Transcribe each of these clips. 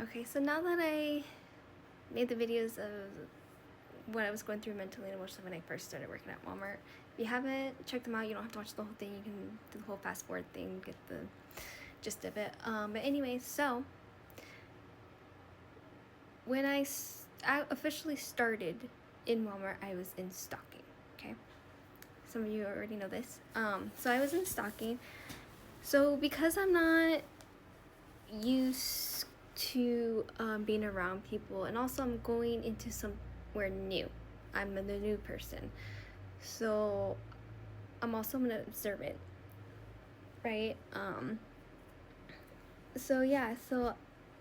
Okay, so now that I made the videos of what I was going through mentally and emotionally when I first started working at Walmart, if you haven't checked them out, you don't have to watch the whole thing. You can do the whole fast forward thing, get the gist of it. But anyway, so when I officially started in Walmart, I was in stocking. Okay, some of you already know this. So I was in stocking. So because I'm not used to being around people, and also I'm going into somewhere new. I'm the new person, so I'm also an observant, right? So yeah, so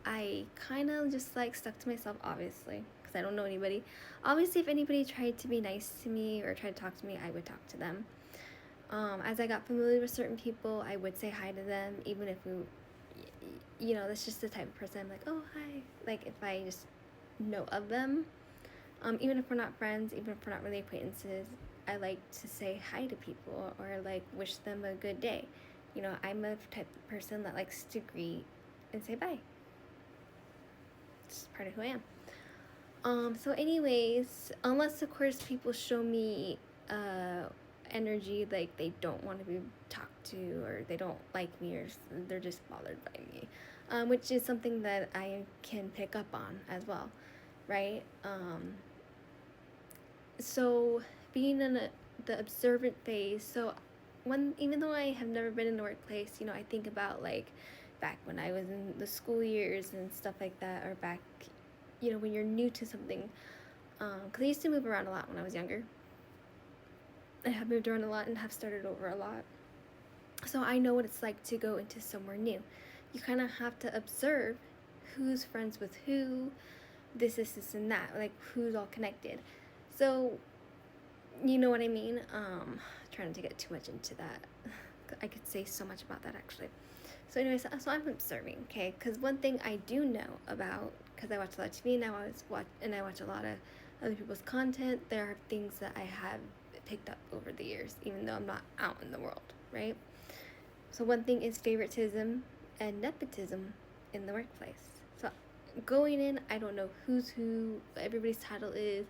I kind of just like stuck to myself, obviously, because I don't know anybody. Obviously, if anybody tried to be nice to me or tried to talk to me, I would talk to them. As I got familiar with certain people, I would say hi to them, even if that's just the type of person I'm like, oh, hi. Like, if I just know of them, even if we're not friends, even if we're not really acquaintances, I like to say hi to people or, like, wish them a good day. I'm a type of person that likes to greet and say bye. It's part of who I am. So anyways, unless, of course, people show me, energy like they don't want to be talked to, or they don't like me, or they're just bothered by me, which is something that I can pick up on as well, right? So being in the observant phase, so even though I have never been in the workplace, I think about, like, back when I was in the school years and stuff like that, or back, when you're new to something, because I used to move around a lot when I was younger. I have moved around a lot and have started over a lot. So I know what it's like to go into somewhere new. You kind of have to observe who's friends with who, this, and that, like who's all connected. So, you know what I mean? Trying to get too much into that. I could say so much about that, actually. So anyways, so I'm observing, okay? Because one thing I do know about, because I watch a lot of TV now, I watch a lot of other people's content, there are things that I have picked up over the years, even though I'm not out in the world, right? So one thing is favoritism and nepotism in the workplace. So going in, I don't know who's who, what everybody's title is,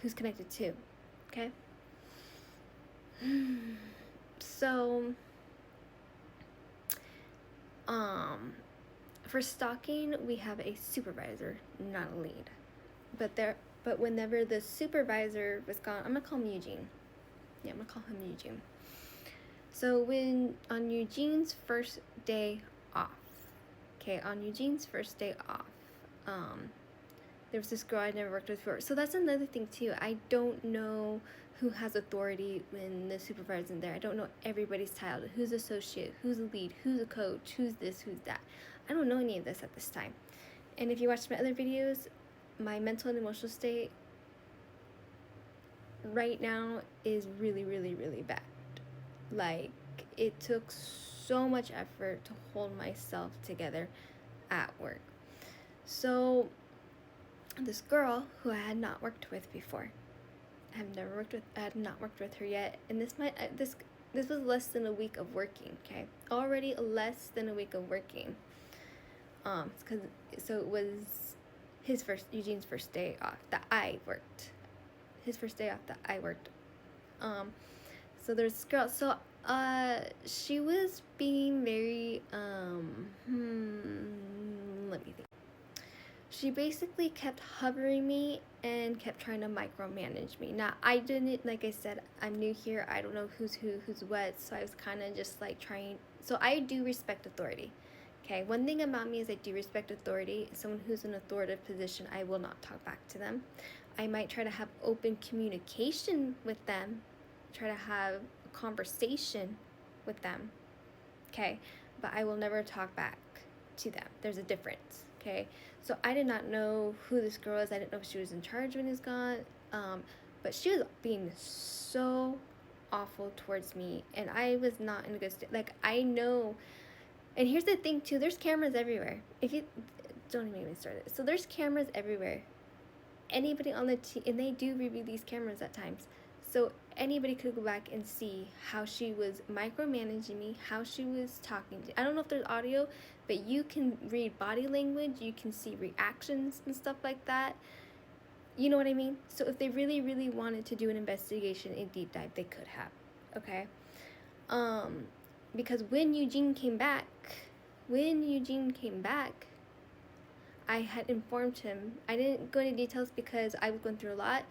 who's connected to, okay? So, for stocking, we have a supervisor, not a lead. But whenever the supervisor was gone, I'm gonna call him Eugene. Yeah, I'm gonna call him Eugene. So on Eugene's first day off, there was this girl I'd never worked with before. So that's another thing too. I don't know who has authority when the supervisor's in there. I don't know everybody's title. Who's associate? Who's a lead? Who's a coach? Who's this? Who's that? I don't know any of this at this time. And if you watch my other videos, my mental and emotional state right now is really, really, really bad. Like, it took so much effort to hold myself together at work. So this girl who I had not worked with before, I had not worked with her yet, and this was less than a week of working, okay? Already less than a week of working. So it was Eugene's first day off that I worked. His first day off that I worked. So there's this girl. So she was being very let me think. She basically kept hovering me and kept trying to micromanage me. Now, I didn't, like I said, I'm new here. I don't know who's who, who's what. So I was kind of just like trying. So I do respect authority. Okay, one thing about me is I do respect authority. Someone who's in an authoritative position, I will not talk back to them. I might try to have open communication with them, try to have a conversation with them, okay? But I will never talk back to them. There's a difference, okay? So I did not know who this girl was. I didn't know if she was in charge when he was gone. But she was being so awful towards me, and I was not in a good state. Like, I know. And here's the thing too, there's cameras everywhere. If you don't even get me started. So there's cameras everywhere. Anybody on the team, and they do review these cameras at times. So Anybody could go back and see how she was micromanaging me, how she was talking to. I don't know if there's audio, but you can read body language, you can see reactions and stuff like that. You know what I mean? So if they really, really wanted to do an investigation, a deep dive, they could have. Okay? Because when Eugene came back, I had informed him. I didn't go into details because I was going through a lot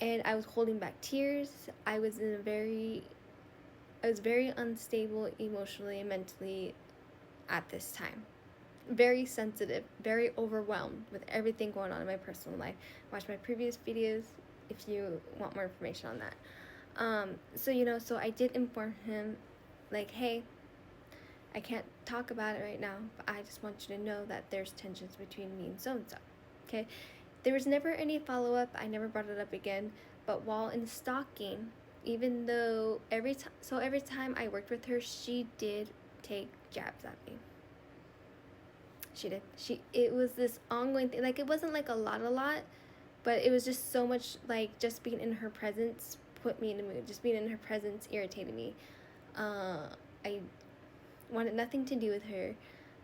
and I was holding back tears. I was very unstable emotionally and mentally at this time. Very sensitive, very overwhelmed with everything going on in my personal life. Watch my previous videos if you want more information on that. So I did inform him, like, hey, I can't talk about it right now, but I just want you to know that there's tensions between me and so-and-so, okay? There was never any follow-up. I never brought it up again, but while in stalking, even though every time I worked with her, she did take jabs at me. She did. It was this ongoing thing. Like, it wasn't like a lot, but it was just so much, like, just being in her presence put me in a mood. Just being in her presence irritated me. I wanted nothing to do with her.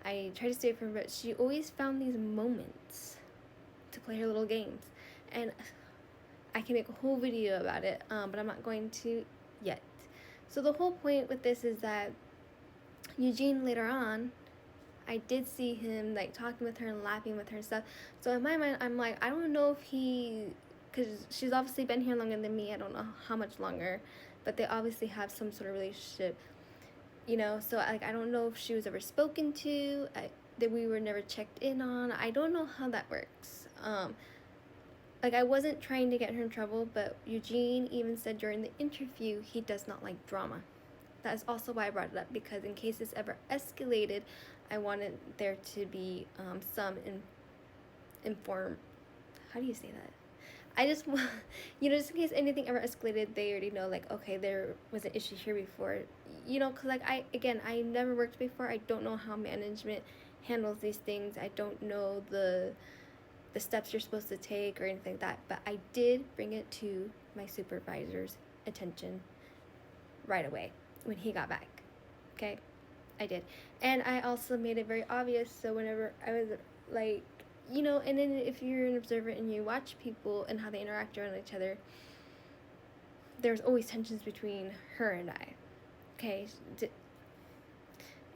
I tried to stay from her, but she always found these moments to play her little games. And I can make a whole video about it, but I'm not going to yet. So the whole point with this is that Eugene, later on, I did see him, like, talking with her and laughing with her and stuff. So in my mind, I'm like, I don't know if because she's obviously been here longer than me. I don't know how much longer, but they obviously have some sort of relationship, so, like, I don't know if she was ever spoken to, that we were never checked in on. I don't know how that works. Like, I wasn't trying to get her in trouble, but Eugene even said during the interview he does not like drama. That is also why I brought it up, because in case this ever escalated, I wanted there to be some inform. How do you say that? I just want, just in case anything ever escalated, they already know, like, okay, there was an issue here before, because, like, I never worked before. I don't know how management handles these things. I don't know the steps you're supposed to take or anything like that, but I did bring it to my supervisor's attention right away when he got back, okay? I did. And I also made it very obvious, so whenever I was, like, and then if you're an observer and you watch people and how they interact around each other, there's always tensions between her and I, okay?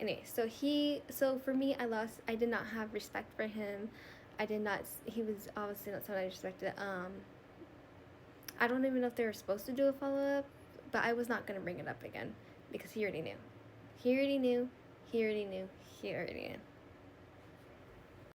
Anyway, so for me, I did not have respect for him. He was obviously not someone I respected. I don't even know if they were supposed to do a follow-up, but I was not going to bring it up again because he already knew. He already knew.